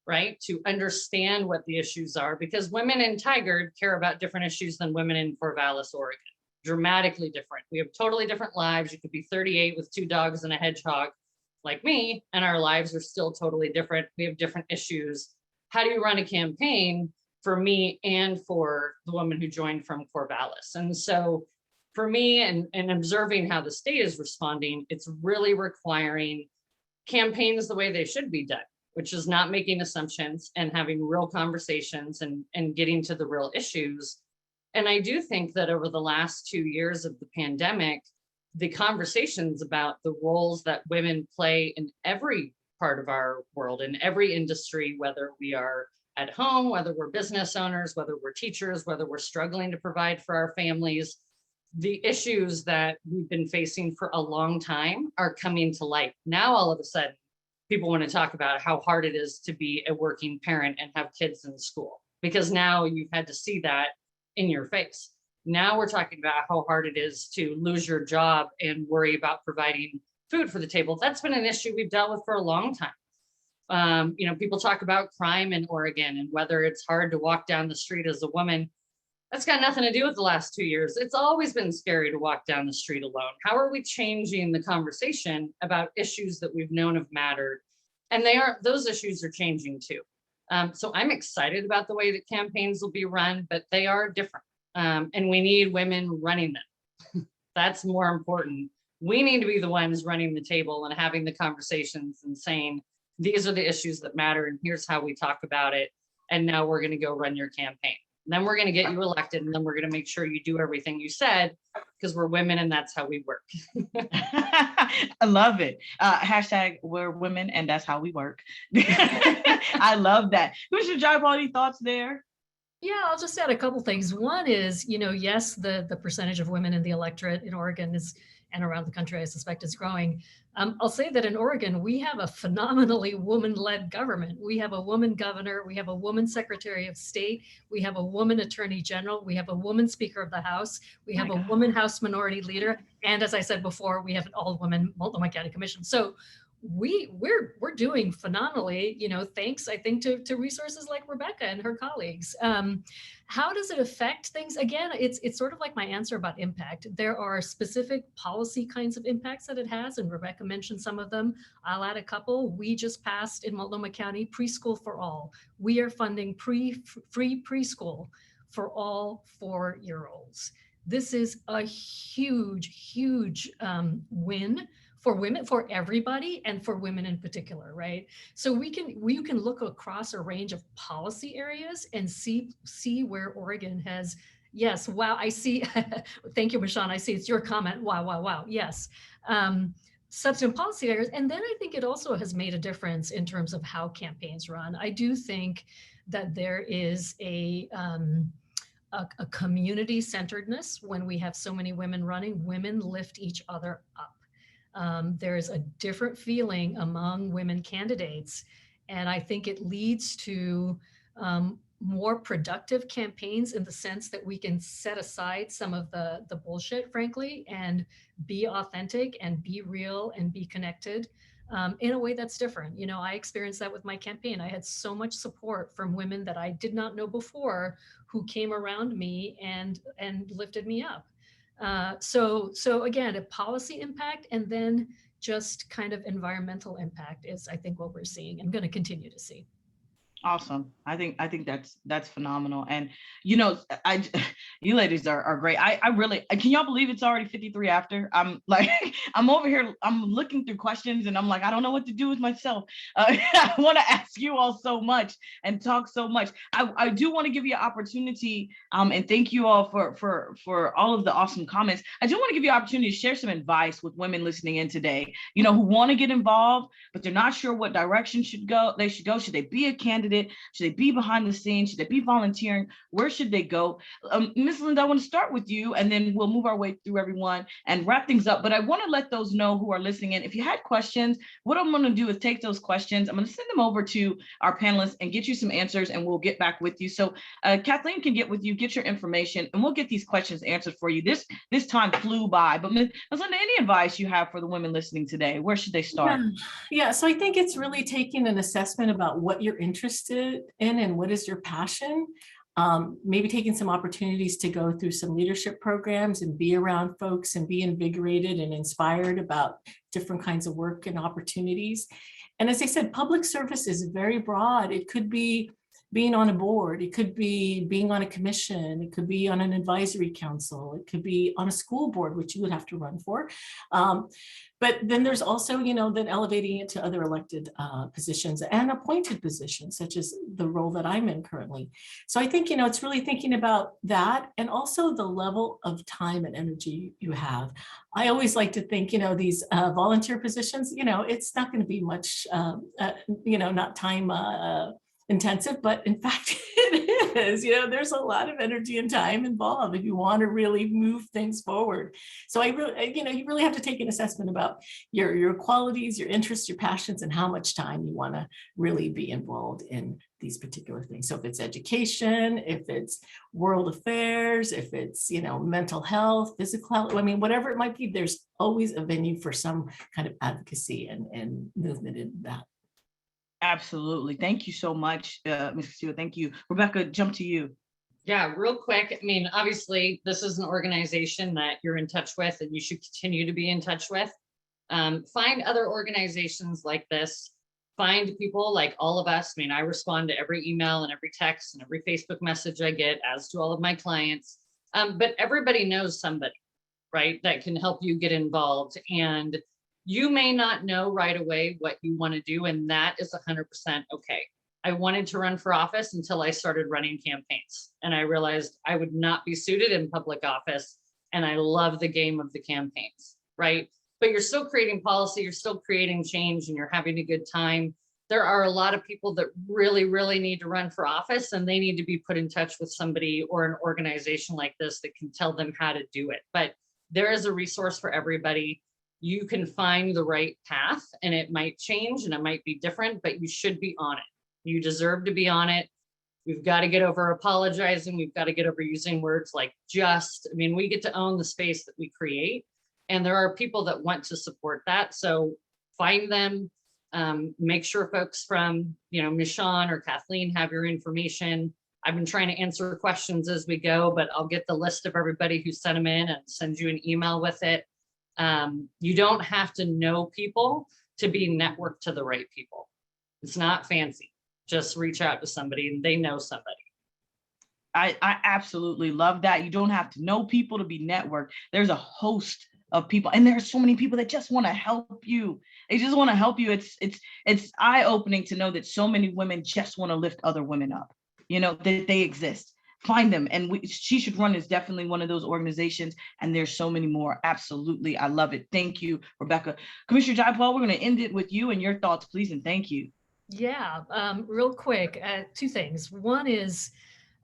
right? To understand what the issues are, because women in Tigard care about different issues than women in Corvallis, Oregon. Dramatically different. We have totally different lives. You could be 38 with 2 dogs and a hedgehog like me, and our lives are still totally different. We have different issues. How do you run a campaign for me and for the woman who joined from Corvallis? And so for me and observing how the state is responding, it's really requiring campaigns the way they should be done, which is not making assumptions and having real conversations and getting to the real issues. And I do think that over the last 2 years of the pandemic, the conversations about the roles that women play in every part of our world, in every industry, whether we are at home, whether we're business owners, whether we're teachers, whether we're struggling to provide for our families, the issues that we've been facing for a long time are coming to light. Now, all of a sudden, people want to talk about how hard it is to be a working parent and have kids in school, because now you've had to see that in your face. Now we're talking about how hard it is to lose your job and worry about providing food for the table. That's been an issue we've dealt with for a long time. People talk about crime in Oregon and whether it's hard to walk down the street as a woman. That's got nothing to do with the last 2 years. It's always been scary to walk down the street alone. How are we changing the conversation about issues that we've known have mattered? And those issues are changing too. So I'm excited about the way that campaigns will be run, but they are different. And we need women running them. That's more important. We need to be the ones running the table and having the conversations and saying, these are the issues that matter and here's how we talk about it. And now we're going to go run your campaign. And then we're going to get you elected, and then we're going to make sure you do everything you said, because we're women and that's how we work. I love it. Hashtag we're women and that's how we work. I love that. Commissioner Jayapal, any thoughts there? Yeah, I'll just add a couple things. One is, yes, the percentage of women in the electorate in Oregon is, and around the country, I suspect, is growing. I'll say that in Oregon, we have a phenomenally woman-led government. We have a woman governor, we have a woman secretary of state, we have a woman attorney general, we have a woman speaker of the House, we have a woman House minority leader, and as I said before, we have an all-women Multnomah County Commission. So we're doing phenomenally, thanks, I think, to resources like Rebecca and her colleagues. How does it affect things? Again, it's sort of like my answer about impact. There are specific policy kinds of impacts that it has, and Rebecca mentioned some of them. I'll add a couple. We just passed in Multnomah County preschool for all. We are funding free preschool for all 4-year-olds. This is a huge win for women, for everybody, and for women in particular, right? So we can look across a range of policy areas and see where Oregon has, yes, wow, I see, thank you, Michonne, I see it's your comment, wow, yes. Substantive policy areas, and then I think it also has made a difference in terms of how campaigns run. I do think that there is a community centeredness when we have so many women running. Women lift each other up. There's a different feeling among women candidates, and I think it leads to more productive campaigns in the sense that we can set aside some of the bullshit, frankly, and be authentic and be real and be connected in a way that's different. I experienced that with my campaign. I had so much support from women that I did not know before who came around me and lifted me up. So again, a policy impact and then just kind of environmental impact is, I think, what we're seeing and going to continue to see. Awesome. I think that's phenomenal. And you ladies are great. I really, can y'all believe it's already 53 after? I'm like, I'm over here, I'm looking through questions and I'm like, I don't know what to do with myself. I want to ask you all so much and talk so much. I do want to give you an opportunity, and thank you all for all of the awesome comments. I do want to give you an opportunity to share some advice with women listening in today, who want to get involved, but they're not sure what direction they should go. Should they be a candidate? Should they be behind the scenes? Should they be volunteering? Where should they go? Ms. Linda, I want to start with you, and then we'll move our way through everyone and wrap things up. But I want to let those know who are listening in. If you had questions, what I'm going to do is take those questions. I'm going to send them over to our panelists and get you some answers, and we'll get back with you. So Kathleen can get with you, get your information, and we'll get these questions answered for you. This time flew by. But Ms. Linda, any advice you have for the women listening today? Where should they start? Yeah, so I think it's really taking an assessment about what you're interested in and what is your passion. Maybe taking some opportunities to go through some leadership programs and be around folks and be invigorated and inspired about different kinds of work and opportunities. And as I said, public service is very broad. It could be being on a board. It could be being on a commission. It could be on an advisory council. It could be on a school board, which you would have to run for. But then there's also, then elevating it to other elected positions and appointed positions, such as the role that I'm in currently. So I think, it's really thinking about that, and also the level of time and energy you have. I always like to think, these volunteer positions, it's not going to be much, not time intensive, but in fact it is. There's a lot of energy and time involved if you want to really move things forward. So you really have to take an assessment about your qualities, your interests, your passions, and how much time you want to really be involved in these particular things. So if it's education, if it's world affairs, if it's mental health, physical health, whatever it might be, there's always a venue for some kind of advocacy and movement in that. Absolutely. Thank you so much, Ms. Castillo. Thank you. Rebecca, jump to you. Yeah, real quick. Obviously, this is an organization that you're in touch with and you should continue to be in touch with. Find other organizations like this. Find people like all of us. I respond to every email and every text and every Facebook message I get, as do all of my clients. But everybody knows somebody, right, that can help you get involved. And you may not know right away what you want to do, and that is 100% okay. I wanted to run for office until I started running campaigns, and I realized I would not be suited in public office, and I love the game of the campaigns, right? But you're still creating policy, you're still creating change, and you're having a good time. There are a lot of people that really, really need to run for office, and they need to be put in touch with somebody or an organization like this that can tell them how to do it. But there is a resource for everybody. You can find the right path, and it might change and it might be different, but you should be on it. You deserve to be on it. We've got to get over apologizing. We've got to get over using words like just. We get to own the space that we create, and there are people that want to support that. So find them. Make sure folks from, Michonne or Kathleen have your information. I've been trying to answer questions as we go, but I'll get the list of everybody who sent them in and send you an email with it. You don't have to know people to be networked to the right people. It's not fancy. Just reach out to somebody and they know somebody. I absolutely love that. You don't have to know people to be networked. There's a host of people, and there are so many people that just want to help you. They just want to help you. It's eye-opening to know that so many women just want to lift other women up, that they exist. Find them. And She Should Run is definitely one of those organizations. And there's so many more. Absolutely. I love it. Thank you, Rebecca. Commissioner Jayapal, we're going to end it with you and your thoughts, please. And thank you. Yeah, real quick, two things. One is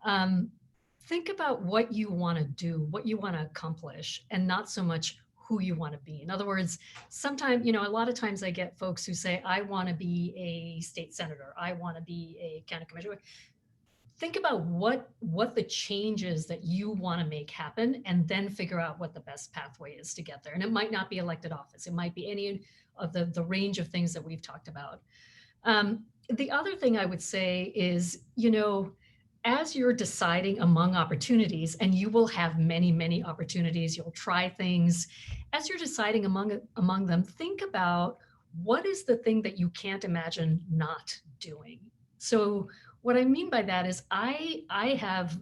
think about what you want to do, what you want to accomplish, and not so much who you want to be. In other words, sometimes, a lot of times I get folks who say, I want to be a state senator. I want to be a county commissioner. Think about what the changes that you want to make happen, and then figure out what the best pathway is to get there. And it might not be elected office. It might be any of the range of things that we've talked about. The other thing I would say is, as you're deciding among opportunities, and you will have many, many opportunities, you'll try things. As you're deciding among them, think about what is the thing that you can't imagine not doing. So what I mean by that is I have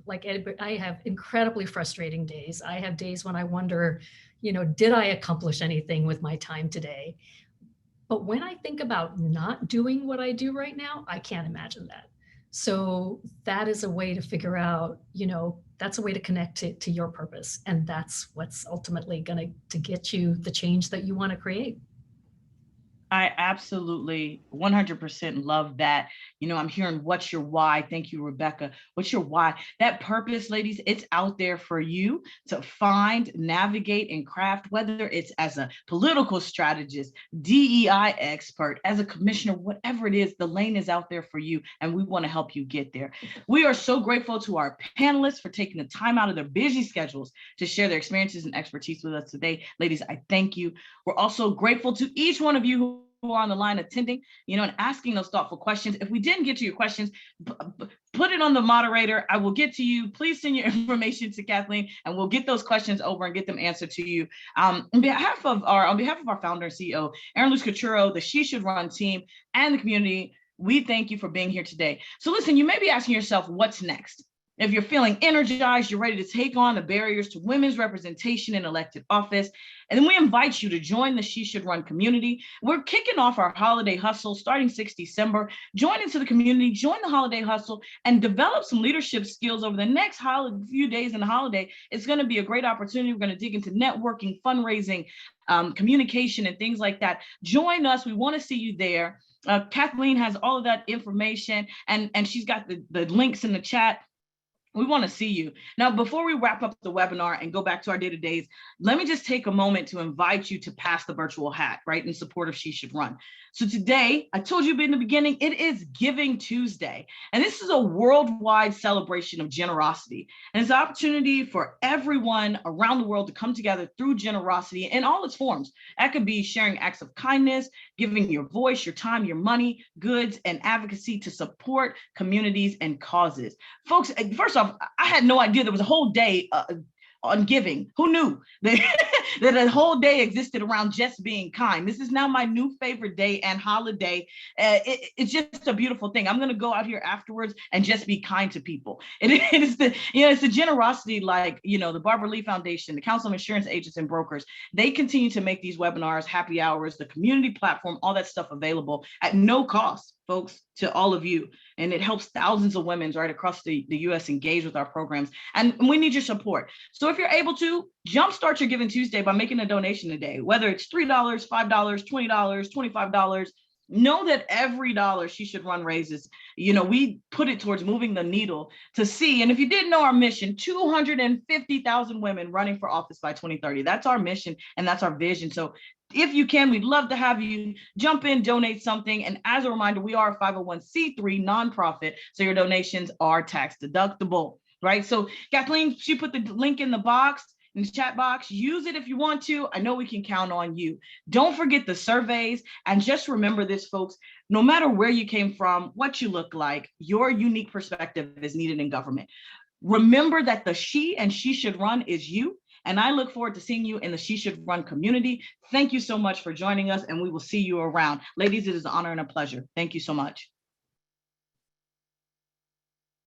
incredibly frustrating days. I have days when I wonder, did I accomplish anything with my time today? But when I think about not doing what I do right now, I can't imagine that. So that is a way to figure out, that's a way to connect to your purpose. And that's what's ultimately going to get you the change that you want to create. I absolutely 100% love that. I'm hearing what's your why. Thank you, Rebecca. What's your why? That purpose, ladies, it's out there for you to find, navigate, and craft, whether it's as a political strategist, DEI expert, as a commissioner, whatever it is, the lane is out there for you, and we want to help you get there. We are so grateful to our panelists for taking the time out of their busy schedules to share their experiences and expertise with us today. Ladies, I thank you. We're also grateful to each one of you who are on the line attending, and asking those thoughtful questions. If we didn't get to your questions, put it on the moderator. I will get to you. Please send your information to Kathleen, and we'll get those questions over and get them answered to you. On behalf of our founder and CEO, Erin Luce Couture, the She Should Run team, and the community, We thank you for being here today. So listen, you may be asking yourself, what's next? If you're feeling energized, you're ready to take on the barriers to women's representation in elected office, and then we invite you to join the She Should Run community. We're kicking off our holiday hustle starting 6 December. Join into the community, join the holiday hustle, and develop some leadership skills over the next few days in the holiday. It's going to be a great opportunity. We're going to dig into networking, fundraising, communication, and things like that. Join us. We want to see you there. Kathleen has all of that information, and she's got the links in the chat. We want to see you. Now, before we wrap up the webinar and go back to our day-to-days, let me just take a moment to invite you to pass the virtual hat, right, in support of She Should Run. So today, I told you in the beginning, it is Giving Tuesday, and this is a worldwide celebration of generosity. And it's an opportunity for everyone around the world to come together through generosity in all its forms. That could be sharing acts of kindness, giving your voice, your time, your money, goods, and advocacy to support communities and causes. Folks, first off, I had no idea there was a whole day on giving. Who knew that, that a whole day existed around just being kind? This is now my new favorite day and holiday. It's just a beautiful thing. I'm going to go out here afterwards and just be kind to people. It is it's the generosity, like, the Barbara Lee Foundation, the Council of Insurance Agents and Brokers. They continue to make these webinars, happy hours, the community platform, all that stuff available at no cost, folks, to all of you. And it helps thousands of women right across the US engage with our programs. And we need your support. So if you're able to, jumpstart your Giving Tuesday by making a donation today, whether it's $3, $5, $20, $25. Know that every dollar She Should Run raises, we put it towards moving the needle to see. And if you didn't know our mission, 250,000 women running for office by 2030. That's our mission and that's our vision. So if you can, we'd love to have you jump in, donate something. And as a reminder, we are a 501c3 nonprofit, so your donations are tax deductible, right? So Kathleen, she put the link in the chat box. Use it if you want to. I know we can count on you. Don't forget the surveys. And just remember this, folks, no matter where you came from, what you look like, your unique perspective is needed in government. Remember that the She and She Should Run is you. And I look forward to seeing you in the She Should Run community. Thank you so much for joining us, and we will see you around. Ladies, it is an honor and a pleasure. Thank you so much.